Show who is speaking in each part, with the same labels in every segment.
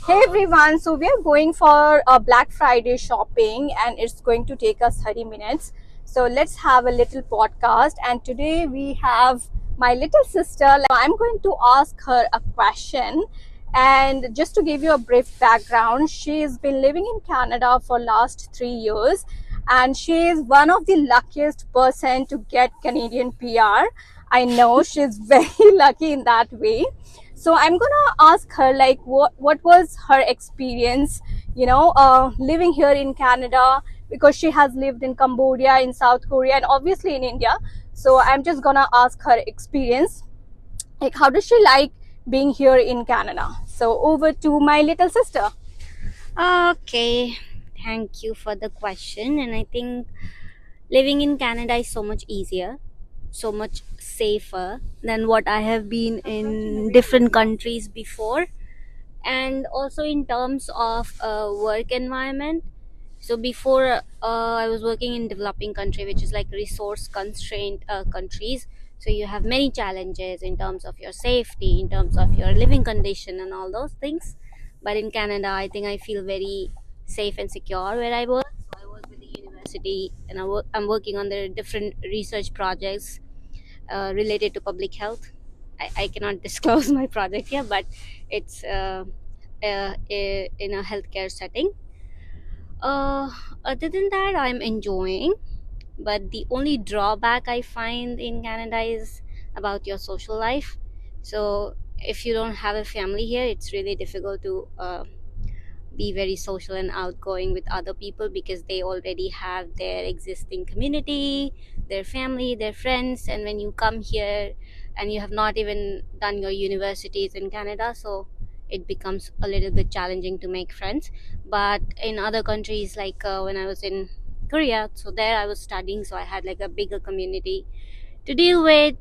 Speaker 1: Hey everyone, so we are going for a Black Friday shopping and it's going to take us 30 minutes. So let's have a little podcast. And today we have my little sister. I'm going to ask her a question. And just to give you a brief background, she's been living in Canada for last 3 years and she is one of the luckiest person to get Canadian PR. I know she's very lucky in that way. So I'm gonna ask her like what was her experience, living here in Canada, because she has lived in Cambodia, in South Korea, and obviously in India. So I'm just gonna ask her experience, like how does she like being here in Canada. So over to my little sister.
Speaker 2: Okay, thank you for the question. And I think living in Canada is so much easier, so much safer than what I have been in different countries before. And also in terms of work environment. So before I was working in developing country, which is like resource constrained countries. So you have many challenges in terms of your safety, in terms of your living condition, and all those things. But in Canada, I think I feel very safe and secure where I work. So I work with the university, and I'm working on the different research projects related to public health. I cannot disclose my project here, but it's in a healthcare setting. Uh, Other than that, I'm enjoying. But the only drawback I find in Canada is about your social life. So if you don't have a family here, it's really difficult to be very social and outgoing with other people because they already have their existing community, their family, their friends. And when you come here and you have not even done your universities in Canada, so it becomes a little bit challenging to make friends. But in other countries, like when I was in Korea, so there I was studying, so I had like a bigger community to deal with,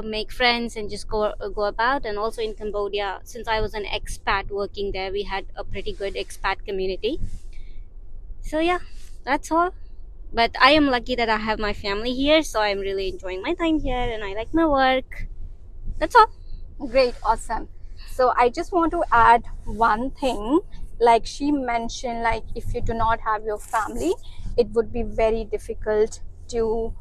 Speaker 2: make friends, and just go about. And also in Cambodia, since I was an expat working there, we had a pretty good expat community. So yeah, that's all. But I am lucky that I have my family here, so I'm really enjoying my time here, and I like my work. That's all.
Speaker 1: Great, awesome. So I just want to add one thing. Like she mentioned, like if you do not have your family, it would be very difficult to,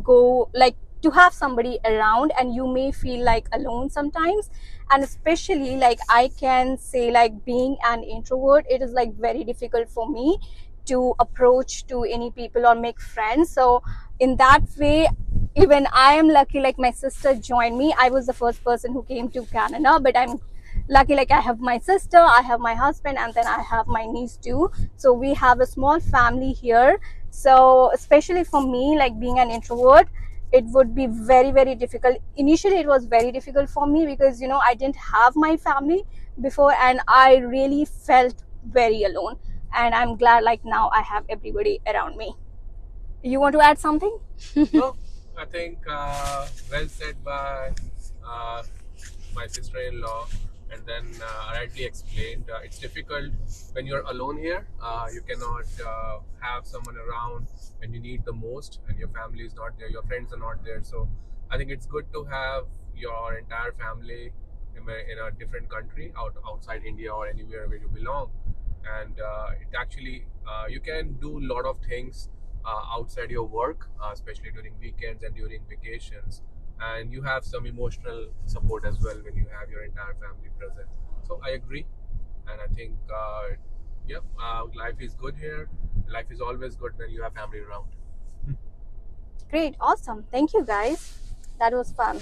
Speaker 1: go like to have somebody around, and you may feel like alone sometimes. And especially like I can say, like being an introvert, it is like very difficult for me to approach to any people or make friends. So in that way, even I am lucky, like my sister joined me. I was the first person who came to Canada, but I'm lucky, like I have my sister, I have my husband, and then I have my niece too. So we have a small family here. So especially for me, like being an introvert, it would be very very difficult. Initially it was very difficult for me because I didn't have my family before, and I really felt very alone. And I'm glad like now I have everybody around me. You want to add something?
Speaker 3: No, I think well said by uh, my sister-in-law, and then rightly explained. It's difficult when you're alone here. You cannot have someone around when you need the most, and your family is not there, your friends are not there. So I think it's good to have your entire family in a different country, outside India or anywhere where you belong, and it actually you can do a lot of things outside your work, especially during weekends and during vacations. And you have some emotional support as well when you have your entire family present. So I agree, and I think, life is good here. Life is always good when you have family around.
Speaker 1: Great, awesome. Thank you guys. That was fun.